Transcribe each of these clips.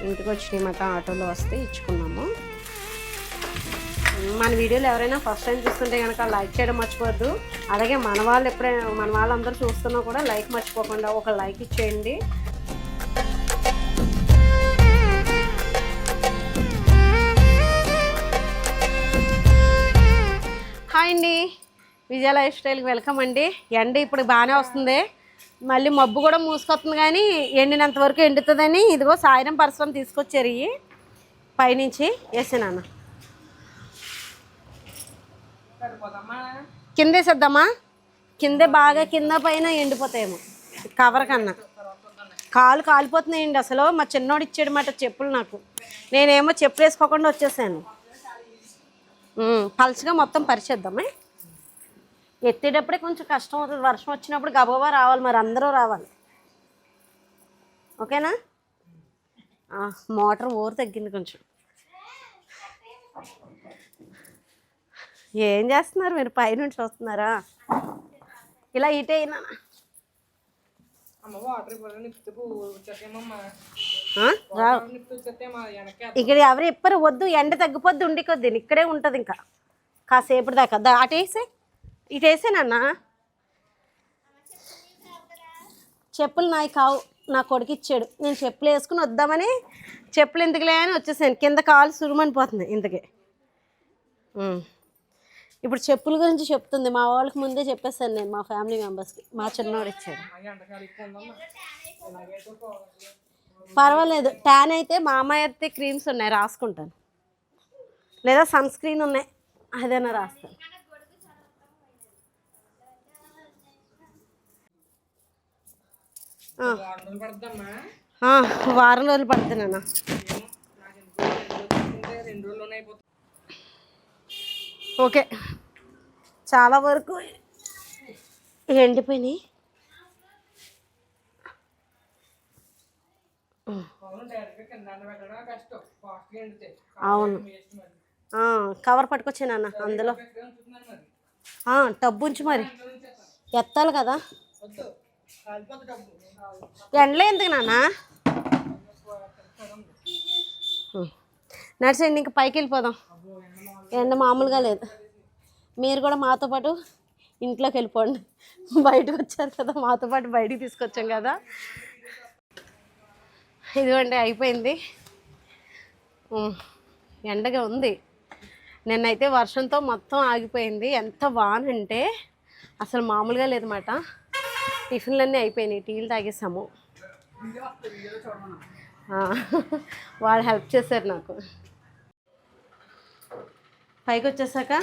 ఇంటికి వచ్చినాయన్నమాట, ఆటోలో వస్తే ఇచ్చుకున్నాము. మన వీడియోలు ఎవరైనా ఫస్ట్ టైం చూస్తుంటే కనుక లైక్ చేయడం మర్చిపోవద్దు. అలాగే మన వాళ్ళందరూ చూస్తున్నా కూడా లైక్ మర్చిపోకుండా ఒక లైక్ ఇచ్చేయండి. హాయ్ అండి, విజయ లైఫ్ స్టైల్కి వెల్కమ్ అండి. ఎండ ఇప్పుడు బాగానే వస్తుంది, మళ్ళీ మబ్బు కూడా మూసుకొస్తుంది, కానీ ఎండినంత వరకు ఎండుతుందని ఇదిగో సాయంత్రం పరిశ్రమ తీసుకొచ్చారు. ఇవి పైనుంచి వేసాను, కింద వేసేద్దామా? కిందే బాగా కింద పైన ఎండిపోతాయేమో కవర్ కన్నా. కాలు కాలిపోతున్నాయండి అసలు. మా చిన్నోడు ఇచ్చాడు మాట చెప్పులు, నాకు నేనేమో చెప్పులు వేసుకోకుండా వచ్చేసాను. పలుచగా మొత్తం పరిచేద్దామే. ఎత్తేటప్పుడే కొంచెం కష్టం అవుతుంది, వర్షం వచ్చినప్పుడు గబగబా రావాలి, మరి అందరూ రావాలి. ఓకేనా? మోటార్ ఓరు తగ్గింది కొంచెం. ఏం చేస్తున్నారు మీరు? పైనుంచి వస్తున్నారా? ఇలా ఇటే అయినా ఇక్కడ ఎవరు ఎప్పరు వద్దు, ఎండ తగ్గిపోద్ది, ఉండి కొద్ది ఇక్కడే ఉంటుంది ఇంకా కాసేపటి దాకా. అటు వేసే, ఇటు వేసేనన్నా. చెప్పులు నాయి కావు, నా కొడుకు ఇచ్చాడు. నేను చెప్పులు వేసుకుని వద్దామని చెప్పులు ఎందుకులే అని వచ్చేసాను. కింద కాలు సురుమనిపోతుంది ఇంతకే. ఇప్పుడు చెప్పుల గురించి చెప్తుంది, మా వాళ్ళకి ముందే చెప్పేస్తాను నేను, మా ఫ్యామిలీ మెంబర్స్కి. మా చిన్నవాడు ఇచ్చాడు. పర్వాలేదు, ట్యాన్ అయితే మా అమ్మాయి అయితే క్రీమ్స్ ఉన్నాయి రాసుకుంటాను, లేదా సన్ స్క్రీన్ ఉన్నాయి అదేనా రాస్తాను. వారం రోజులు పడుతున్నానా? ఓకే, చాలా వరకు ఎండిపోయినాయి. అవును, కవర్ పట్టుకొచ్చానన్న, అందులో టబ్బు ఉంచి మరి ఎత్తాలి కదా. ఎండలో ఎందుకు నాన్న? నడిచండి, ఇంక పైకి వెళ్ళిపోదాం. ఎండ మామూలుగా లేదు. మీరు కూడా మాతో పాటు ఇంట్లోకి వెళ్ళిపోండి. బయటకు వచ్చారు కదా, మాతో పాటు బయటికి తీసుకొచ్చాం కదా. ఇదిగోండి అయిపోయింది. ఎండగా ఉంది. నిన్నైతే వర్షంతో మొత్తం ఆగిపోయింది. ఎంత వాన అంటే అసలు మామూలుగా లేదన్నమాట. టిఫిన్లన్నీ అయిపోయినాయి, టీలు తాగేసాము. వాళ్ళు హెల్ప్ చేశారు నాకు. పైకి వచ్చేసాక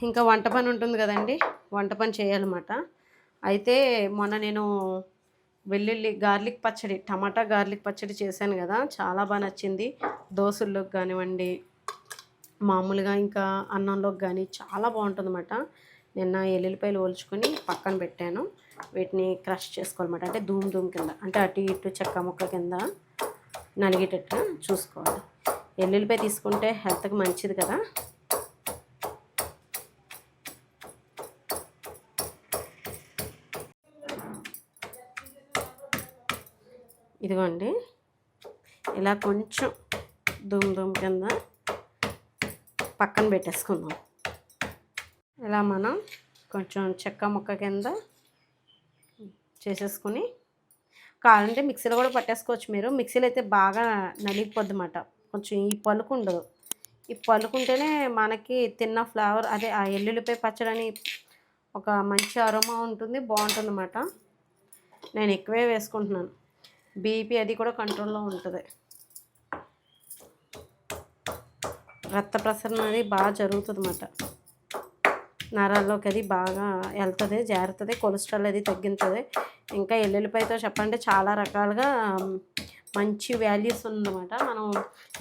ఇంకా వంట పని ఉంటుంది కదండి, వంట పని చేయాలన్నమాట. అయితే మొన్న నేను వెల్లుల్లి గార్లిక్ పచ్చడి, టమాటా గార్లిక్ పచ్చడి చేశాను కదా, చాలా బాగా నచ్చింది. దోశల్లోకి కానివ్వండి, మామూలుగా ఇంకా అన్నంలోకి కానీ చాలా బాగుంటుందన్నమాట. నిన్న ఎల్లుల్లిపాయలు ఒలుచుకొని పక్కన పెట్టాను. వీటిని క్రష్ చేసుకోవాలన్నమాట, అంటే ధూమ్ కింద, అంటే అటు ఇటు చెక్క ముక్క కింద నలిగేటట్టు చూసుకోవాలి. ఎల్లుల్లిపాయ తీసుకుంటే హెల్త్కి మంచిది కదా. ఇదిగోండి, ఇలా కొంచెం ధూమ్ కింద పక్కన పెట్టేసుకుందాం. ఇలా మనం కొంచెం చెక్క ముక్క కింద చేసేసుకుని, కావాలంటే మిక్సీలో కూడా పట్టేసుకోవచ్చు మీరు. మిక్సీలో అయితే బాగా నలిగిపోద్ది అన్నమాట, కొంచెం ఈ పలుకు ఉండదు. ఈ పలుకుంటేనే మనకి తిన్న ఫ్లేవర్, అదే ఆ ఎల్లుల్లిపాయ పచ్చడి ఒక మంచి అరోమా ఉంటుంది, బాగుంటుంది అన్నమాట. నేను ఎక్కువే వేసుకుంటున్నాను, బీపీ అది కూడా కంట్రోల్లో ఉంటుంది. రక్త ప్రసరణ అది బాగా జరుగుతుంది అన్నమాట, నరాల్లోకి అది బాగా వెళ్తుంది, జారుతుంది, కొలెస్ట్రాల్ అది తగ్గించుతుంది. ఇంకా ఎల్లుల్లిపాయతో చెప్పండి చాలా రకాలుగా మంచి వాల్యూస్ ఉందన్నమాట. మనం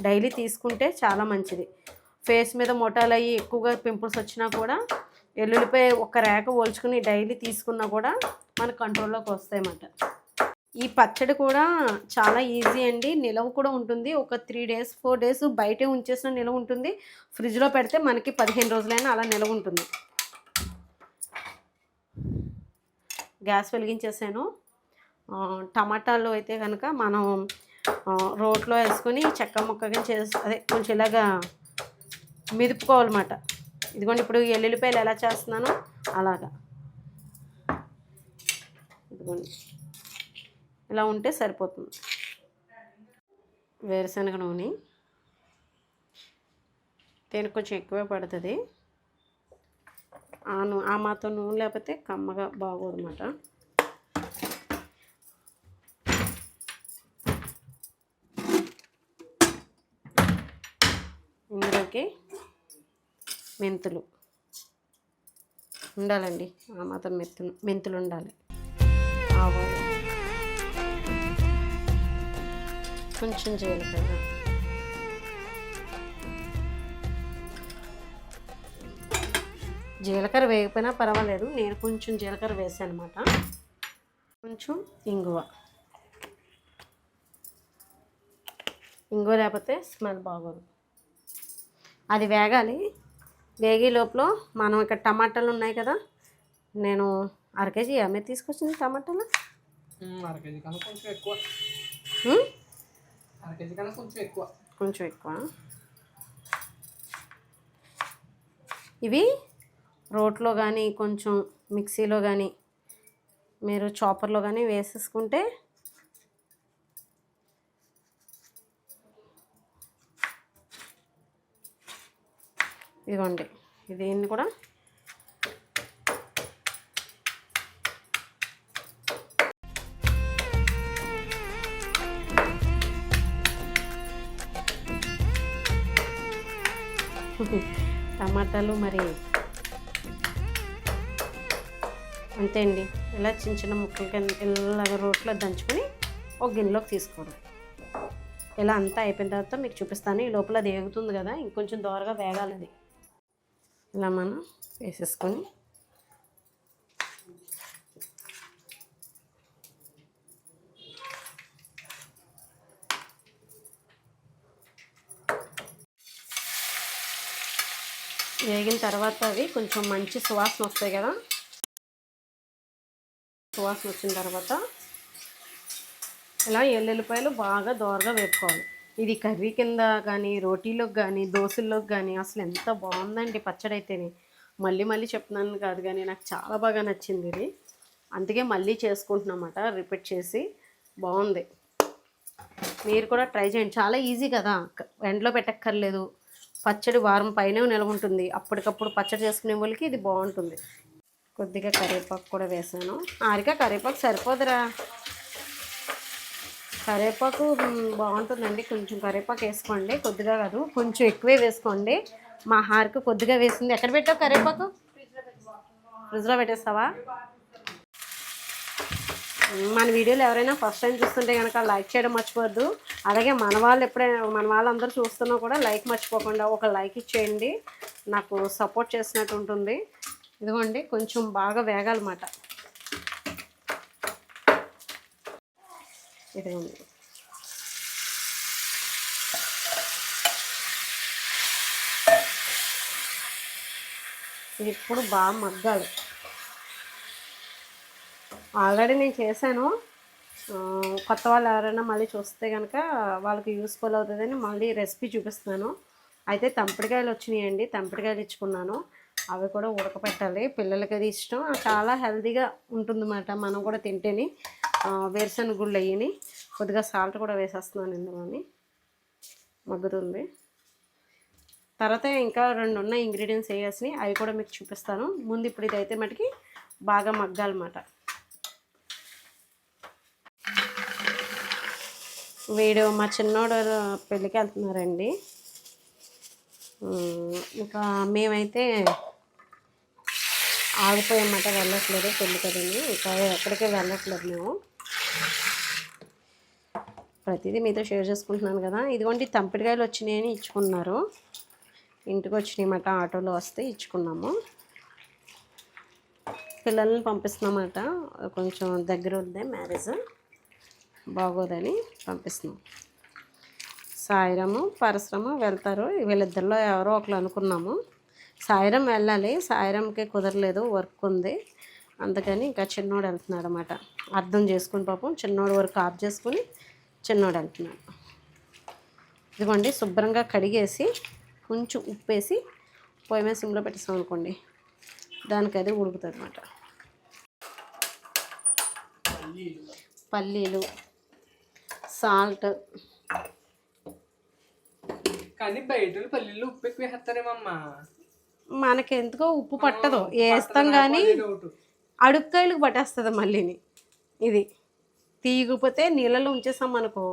డైలీ తీసుకుంటే చాలా మంచిది. ఫేస్ మీద మొటాలు అయ్యి ఎక్కువగా పింపుల్స్ వచ్చినా కూడా ఎల్లుల్లిపాయ ఒక రేఖ పోల్చుకుని డైలీ తీసుకున్నా కూడా మన కంట్రోల్లోకి వస్తాయి అన్నమాట. ఈ పచ్చడి కూడా చాలా ఈజీ అండి, నిలవ కూడా ఉంటుంది. ఒక 3 days 4 days బయటే ఉంచేసిన నిలవ ఉంటుంది. ఫ్రిడ్జ్లో పెడితే మనకి 15 రోజులైనా అలా నిలవ ఉంటుంది. గ్యాస్ వెలిగించేసాను. టమాటాలు అయితే కనుక మనం రోట్లో వేసుకొని చెక్క ముక్కగా అదే కొంచెం ఇలాగా మెదుపుకోవాలన్నమాట. ఇదిగోండి ఇప్పుడు ఎల్లుల్లిపాయలు ఎలా చేస్తున్నానో అలాగా ఇదిగోండి ఇలా ఉంటే సరిపోతుంది. వేరుశనగ నూనె దీనికి కొంచెం ఎక్కువే పడుతుంది. ఆ మాత్రం నూనె లేకపోతే కమ్మగా బాగోదన్నమాట. ఇందులోకి మెంతులు ఉండాలండి, ఆ మాత్రం మెంతులు ఉండాలి. ఆవాలు, కొంచెం జీలకర్ర, జీలకర్ర వేయకపోయినా పర్వాలేదు, నేను కొంచెం జీలకర్ర వేసాను అనమాట. కొంచెం ఇంగువ లేకపోతే స్మెల్ బాగోదు. అది వేగాలి. వేగే లోపల మనం ఇక్కడ టమాటాలు ఉన్నాయి కదా, నేను అరకేజీ ఏమే తీసుకొచ్చింది టమాటాలు, కొంచెం ఎక్కువ. ఇవి రోట్లో కానీ కొంచెం మిక్సీలో కానీ మీరు చాపర్లో కానీ వేసేసుకుంటే ఇదిగోండి, దీన్ని కూడా టమాటాలు మరి అంతే అండి. ఇలా చిన్న చిన్న ముక్కలు కింద ఇలాగ రోట్లో దంచుకొని ఒక గిన్నెలోకి తీసుకోవడం. ఇలా అంతా అయిపోయిన తర్వాత మీకు చూపిస్తాను. ఈ లోపల అది వేగుతుంది కదా, ఇంకొంచెం దోరగా వేగాలి. అది ఇలా మనం వేసేసుకొని వేగిన తర్వాత అవి కొంచెం మంచి సువాసన వస్తాయి కదా. సువాసన వచ్చిన తర్వాత ఇలా ఎల్లుల్లిపాయలు బాగా దోరగా వేపుకోవాలి. ఇది కర్రీ కింద కానీ రోటీలోకి కానీ దోశల్లోకి కానీ అసలు ఎంత బాగుందండి పచ్చడి అయితేనే. మళ్ళీ మళ్ళీ చెప్తున్నాను కాదు కానీ నాకు చాలా బాగా నచ్చింది ఇది, అందుకే మళ్ళీ చేసుకుంటున్నమాట రిపీట్ చేసి. బాగుంది, మీరు కూడా ట్రై చేయండి. చాలా ఈజీ కదా, ఎండలో పెట్టక్కర్లేదు. పచ్చడి వారం పైనే నిల్వ ఉంటుంది. అప్పటికప్పుడు పచ్చడి చేసుకునే వాళ్ళకి ఇది బాగుంటుంది. కొద్దిగా కరివేపాకు కూడా వేసాను. కరివేపాకు సరిపోదురా, కరివేపాకు బాగుంటుందండి. కొంచెం కరివేపాకు వేసుకోండి, కొద్దిగా కాదు కొంచెం ఎక్కువే వేసుకోండి. మా హారికి కొద్దిగా వేసింది. ఎక్కడ పెట్టావు కరివేపాకు? ఫ్రిడ్జ్లో పెట్టేస్తావా? మన వీడియోలు ఎవరైనా ఫస్ట్ టైం చూస్తుంటే కనుక లైక్ చేయడం మర్చిపోవద్దు. అలాగే మన వాళ్ళందరూ చూస్తున్నా కూడా లైక్ మర్చిపోకుండా ఒక లైక్ ఇచ్చేయండి, నాకు సపోర్ట్ చేసినట్టు ఉంటుంది. ఇదిగోండి కొంచెం బాగా వేగాలన్నమాట. ఇదిగోండి ఇది ఇప్పుడు బాగా మగ్గాలి. ఆల్రెడీ నేను చేశాను. కొత్త వాళ్ళు ఎవరైనా మళ్ళీ చూస్తే కనుక వాళ్ళకి యూస్ఫుల్ అవుతుందని మళ్ళీ రెసిపీ చూపిస్తున్నాను. అయితే తంపిడికాయలు వచ్చినాయండి, తంపిడికాయలు ఇచ్చుకున్నాను. అవి కూడా ఉడకపెట్టాలి, పిల్లలకి అది ఇష్టం. చాలా హెల్తీగా ఉంటుందన్నమాట, మనం కూడా తింటేని. వేరుశనగ గుళ్ళు అయ్యి కొద్దిగా సాల్ట్ కూడా వేసేస్తున్నాను ఇందులోని, మగ్గుతుంది. తర్వాత ఇంకా 2 ఉన్న ఇంగ్రీడియంట్స్ వేయాల్సినవి, అవి కూడా మీకు చూపిస్తాను. ముందు ఇప్పుడు ఇదైతే మటుకి బాగా మగ్గాలన్నమాట. వీడు మా చిన్నోడు పెళ్ళికి వెళ్తున్నారండి. ఇంకా మేమైతే ఆగిపోయామన్నమాట, వెళ్ళట్లేదు పెళ్ళి కదండి. ఇంకా ఎక్కడికి వెళ్ళట్లేదు మేము. ప్రతిదీ మీతో షేర్ చేసుకుంటున్నాను కదా. ఇదిగోండి తంపిడికాయలు వచ్చినాయని ఇచ్చుకున్నారు, ఇంటికి వచ్చినాయన్నమాట. ఆటోలో వస్తే ఇచ్చుకున్నాము. పిల్లల్ని పంపిస్తున్నామన్నమాట, కొంచెం దగ్గర ఉంది మ్యారేజ్, బాగోదని పంపిస్తున్నాం. సాయిరాము పరశురాము వెళ్తారు, వీళ్ళిద్దరిలో ఎవరో ఒకరు అనుకున్నాము. సాయిరాం వెళ్ళాలి, సాయిరాంకి కుదరలేదు, వర్క్ ఉంది. అందుకని ఇంకా చిన్నోడు వెళ్తున్నాడు అనమాట. అర్థం చేసుకుని పాపం చిన్నోడు వరకు ఆఫ్ చేసుకుని చిన్నోడు వెళ్తున్నాడు. ఇదిగోండి శుభ్రంగా కడిగేసి కొంచెం ఉప్పేసి పొయ్యి మీద సిమ్లో పెట్టేసాం అనుకోండి, దానికి అది ఉడుకుతుంది అనమాట. పల్లీలు, సాల్ట్. కానీ బయట పల్లీలు ఉప్పు ఎక్కువ వేస్తారేమమ్మా. మనకి ఎందుకో ఉప్పు పట్టదు, వేస్తాం కానీ అడుక్కాయలకు పట్టేస్తుంది మళ్ళీని. ఇది తీయకపోతే నీళ్ళలో ఉంచేసాం అనుకో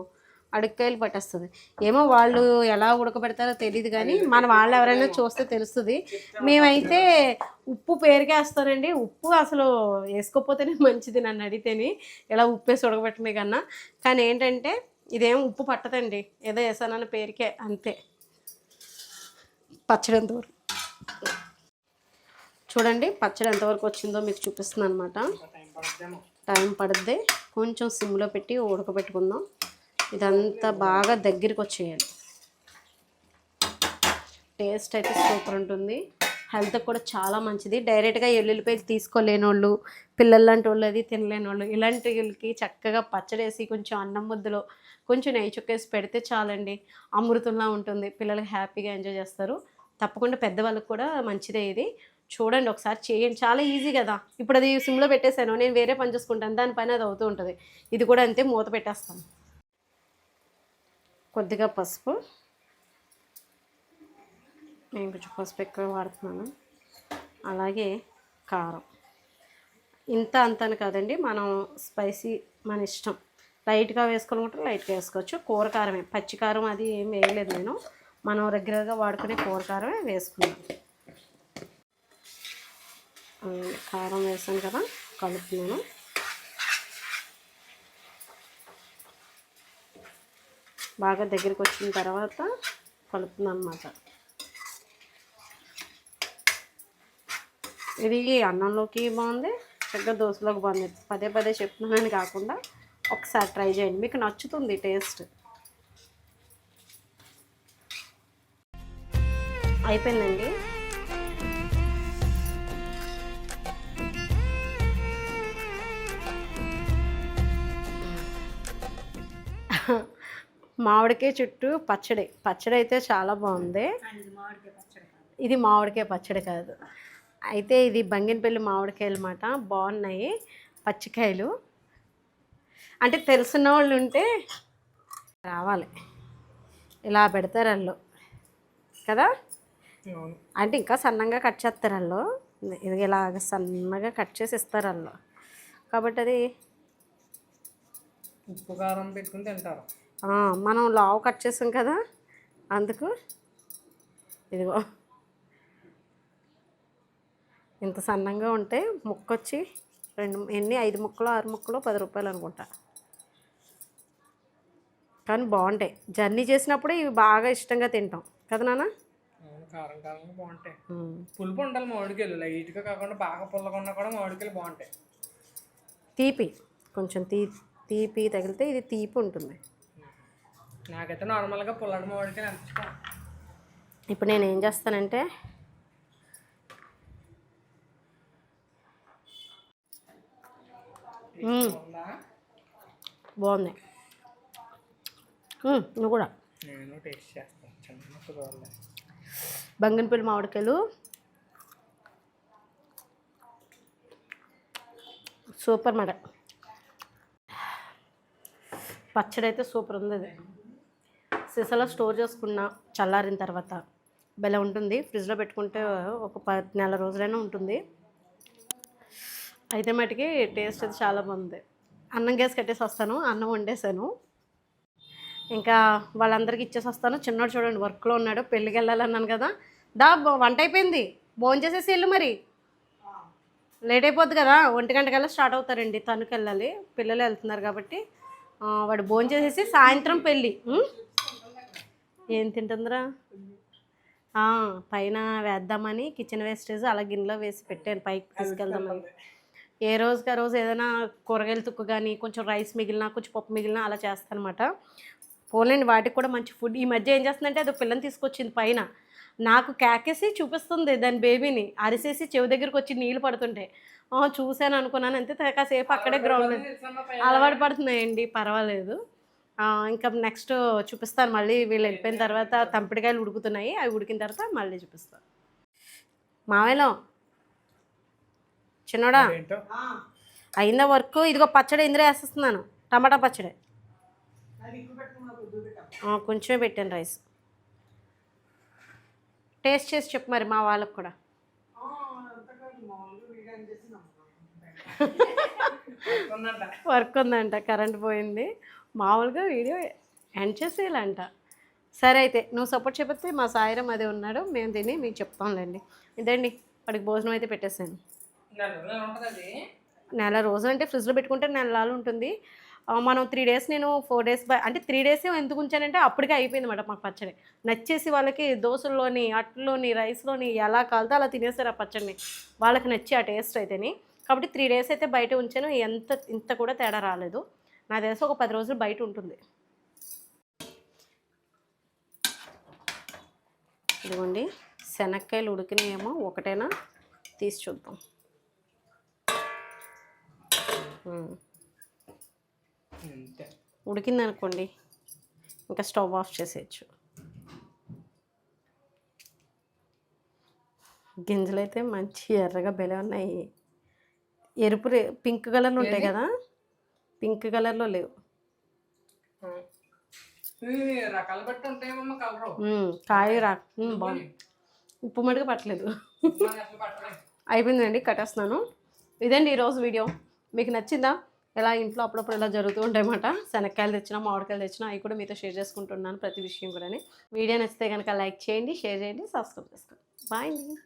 అడుక్కాయలు పట్టేస్తుంది. ఏమో వాళ్ళు ఎలా ఉడకబెడతారో తెలియదు కానీ మన వాళ్ళు ఎవరైనా చూస్తే తెలుస్తుంది. మేమైతే ఉప్పు పేరుకేస్తానండి. ఉప్పు అసలు వేసుకోకపోతేనే మంచిది నన్ను అడిగితేనే, ఇలా ఉప్పు వేసి ఉడకబెట్టమే కన్నా. కానీ ఏంటంటే ఇదేం ఉప్పు పట్టదండి, ఏదో వేసానన్న పేరుకే అంతే. పచ్చడి ఎంతవరకు చూడండి, పచ్చడి ఎంతవరకు వచ్చిందో మీకు చూపిస్తుంది అనమాట. టైం పడుద్ది, కొంచెం సిమ్లో పెట్టి ఉడకబెట్టుకుందాం. ఇదంతా బాగా దగ్గరికి వచ్చేయాలి. టేస్ట్ అయితే సూపర్ ఉంటుంది, హెల్త్కి కూడా చాలా మంచిది. డైరెక్ట్గా ఎల్లుల్లిపాయలు తీసుకోలేని వాళ్ళు, పిల్లలు లాంటి వాళ్ళు అది తినలేని వాళ్ళు, ఇలాంటి వాళ్ళకి చక్కగా పచ్చడి వేసి కొంచెం అన్నం ముద్దలో కొంచెం నెయ్యి చుక్కేసి పెడితే చాలండి, అమృతంలా ఉంటుంది. పిల్లలకి హ్యాపీగా ఎంజాయ్ చేస్తారు. తప్పకుండా పెద్దవాళ్ళకి కూడా మంచిదే ఇది. చూడండి ఒకసారి చేయండి, చాలా ఈజీ కదా. ఇప్పుడు అది సిమ్లో పెట్టేశాను, నేను వేరే పని చూసుకుంటాను, దాని పని అది అవుతూ ఉంటుంది. ఇది కూడా అంతే, మూత పెట్టేస్తాను. కొద్దిగా పసుపు, నేను కొంచెం పసుపు ఎక్కువ వాడుతున్నాను. అలాగే కారం, ఇంత అంతని కాదండి, మనం స్పైసీ మన ఇష్టం. లైట్గా వేసుకోవాలంటే లైట్గా వేసుకోవచ్చు. కూర కారమే, పచ్చి కారం అది ఏం వేయలేదు నేను, మనం రెగ్యులర్గా వాడుకునే కూర కారమే వేసుకున్నాను. కారం వేసాను కదా, కలుపుతున్నాను. బాగా దగ్గరికి వచ్చిన తర్వాత కలుపుతున్నాను అన్నమాట. ఇది అన్నంలోకి బాగుంది, చక్కగా దోశలోకి బాగుంది. పదే పదే చెప్తున్నానని కాకుండా ఒకసారి ట్రై చేయండి, మీకు నచ్చుతుంది టేస్ట్. అయిపోయిందండి. మామిడికాయ చుట్టూ పచ్చడి, పచ్చడి అయితే చాలా బాగుంది. ఇది మామిడికాయ పచ్చడి కాదు, అయితే ఇది బంగినపల్లి మామిడికాయలు అన్నమాట. బాగున్నాయి పచ్చికాయలు. అంటే తెలిసిన వాళ్ళు ఉంటే రావాలి, ఇలా పెడతారు వాళ్ళు కదా. అంటే ఇంకా సన్నగా కట్ చేస్తారు వాళ్ళు, ఇది ఇలాగ సన్నగా కట్ చేసి ఇస్తారు వాళ్ళు. కాబట్టి అది ఉప్పు కారం పెట్టుకుని తింటారు. మనం లావు కట్ చేసాం కదా, అందుకు ఇదిగో ఇంత సన్నంగా ఉంటే ముక్కొచ్చి ఎన్ని 5 ముక్కలు 6 ముక్కలు 10 రూపాయలు అనుకుంటా. కానీ బాగుంటాయి, జర్నీ చేసినప్పుడు ఇవి బాగా ఇష్టంగా తింటాం కదా నాన్న. కారం కారంగా బాగుంటాయి. పులుపు ఉండాలి మామిడికాయలు, లైట్గా కాకుండా బాగా పుల్లగా ఉన్నా కూడా మామిడికాయలు బాగుంటాయి. తీపి కొంచెం తీపి తగిలితే ఇది తీపి ఉంటుంది. నాకైతే నార్మల్గా పుల్లటి మామిడికాయలు ఎంత ఇష్టం. ఇప్పుడు నేను ఏం చేస్తానంటే బాగుంది, నువ్వు కూడా నేను టేస్ట్ చేస్తాను. చిన్న బంగినపల్లి మామిడికాయలు సూపర్ మాట. పచ్చడి అయితే సూపర్ ఉంది. అది సీసాలో స్టోర్ చేసుకున్న చల్లారిన తర్వాత భలే ఉంటుంది. ఫ్రిడ్జ్లో పెట్టుకుంటే ఒక 10 నెల రోజులైనా ఉంటుంది. అయితే మటుకి టేస్ట్ అయితే చాలా బాగుంది. అన్నం గ్యాస్ కట్టేసి వస్తాను, అన్నం వండేసాను, ఇంకా వాళ్ళందరికీ ఇచ్చేసి వస్తాను. చిన్నోడు చూడండి వర్క్లో ఉన్నాడు, పెళ్ళికి వెళ్ళాలన్నాను కదా. వంట అయిపోయింది, భోజనం చేసేసి వెళ్ళు, మరి లేట్ అయిపోద్ది కదా. 1 గంటకల్లా స్టార్ట్ అవుతారండి, తణుకు వెళ్ళాలి, పిల్లలు వెళ్తున్నారు కాబట్టి. వాడు భోజనం చేసేసి సాయంత్రం పెళ్ళి. ఏం తింటుందిరా, పైన వేద్దామని కిచెన్ వేస్టేజ్ అలా గిన్నెలో వేసి పెట్టాను, పైకి తీసుకెళ్దామని. ఏ రోజుకి ఆ రోజు ఏదైనా కూరగాయలు తుక్కు కానీ కొంచెం రైస్ మిగిలినా కొంచెం పప్పు మిగిలినా అలా చేస్తాను అనమాట. పోలేండి, వాటికి కూడా మంచి ఫుడ్. ఈ మధ్య ఏం చేస్తుందంటే అది పిల్లని తీసుకొచ్చింది పైన, నాకు కేకేసి చూపిస్తుంది దాని బేబీని, అరిసేసి చెవి దగ్గరికి వచ్చి నీళ్ళు పడుతుంటాయి. చూశాను అనుకున్నాను అంతే, కాసేపు అక్కడే గ్రౌండ్ అలవాటు పడుతున్నాయండి, పర్వాలేదు. ఇంకా నెక్స్ట్ చూపిస్తాను మళ్ళీ, వీళ్ళు వెళ్ళిపోయిన తర్వాత తంపిడికాయలు ఉడుకుతున్నాయి, అవి ఉడికిన తర్వాత మళ్ళీ చూపిస్తాను. మావేలో చిన్నోడా ఏంటో అయిందా వర్క్? ఇదిగో పచ్చడి ఇందులో వేసేస్తున్నాను, టమాటా పచ్చడి. కొంచెమే పెట్టాను రైస్. టేస్ట్ చేసి చెప్పు మరి మా వాళ్ళకు కూడా. వర్క్ ఉందంట, కరెంట్ పోయింది, మామూలుగా వీడియో ఎండ్ చేసేయాలంట. సరే అయితే నువ్వు సపోర్ట్ చెప్పితే మా సాయిరం అదే ఉన్నాడు, మేము తిని మీకు చెప్తాంలేండి. ఇదండి వాడికి భోజనం అయితే పెట్టేసాను. నెల రోజులు అంటే ఫ్రిడ్జ్లో పెట్టుకుంటే నెలలు ఉంటుంది. మనం 3 డేస్, నేను 4 డేస్ అంటే 3 డేసే ఎందుకు ఉంచానంటే అప్పటికే అయిపోయింది అన్నమాట మాకు పచ్చడి. నచ్చేసి వాళ్ళకి దోశల్లోని, అట్లోని, రైస్లోని ఎలా కాలితే అలా తినేసారు ఆ పచ్చడిని, వాళ్ళకి నచ్చి ఆ టేస్ట్ అయితేని. కాబట్టి 3 డేస్ అయితే బయట ఉంచాను, ఇంత కూడా తేడా రాలేదు. నాకు తెలిసి ఒక 10 రోజులు బయట ఉంటుంది. ఇదిగోండి శనక్కాయలు ఉడికినాయేమో, ఒకటేనా తీసి చూద్దాం. ఉడికింది అనుకోండి, ఇంకా స్టవ్ ఆఫ్ చేసేయచ్చు. గింజలు అయితే మంచి ఎర్రగా బెలే ఉన్నాయి. ఎరుపు పింక్ కలర్లో ఉంటాయి కదా, పింక్ కలర్లో లేవు. రకాలు బట్టి ఉంటాయేమో కలరు. కాయ బాగుంది, ఉప్పు మటుకు పట్టలేదు. అయిపోయిందండి, కట్టేస్తున్నాను. ఇదండి ఈరోజు వీడియో. మీకు నచ్చిందా? ఎలా ఇంట్లో అప్పుడప్పుడు ఇలా జరుగుతూ ఉంటాయన్నమాట. శనక్కాయలు తెచ్చినా, మామిడికాయలు తెచ్చినా అవి కూడా మీతో షేర్ చేసుకుంటున్నాను, ప్రతి విషయం కూడా. వీడియో నచ్చితే కనుక లైక్ చేయండి, షేర్ చేయండి, సబ్స్క్రైబ్ చేసుకోండి. బాయ్ అండి.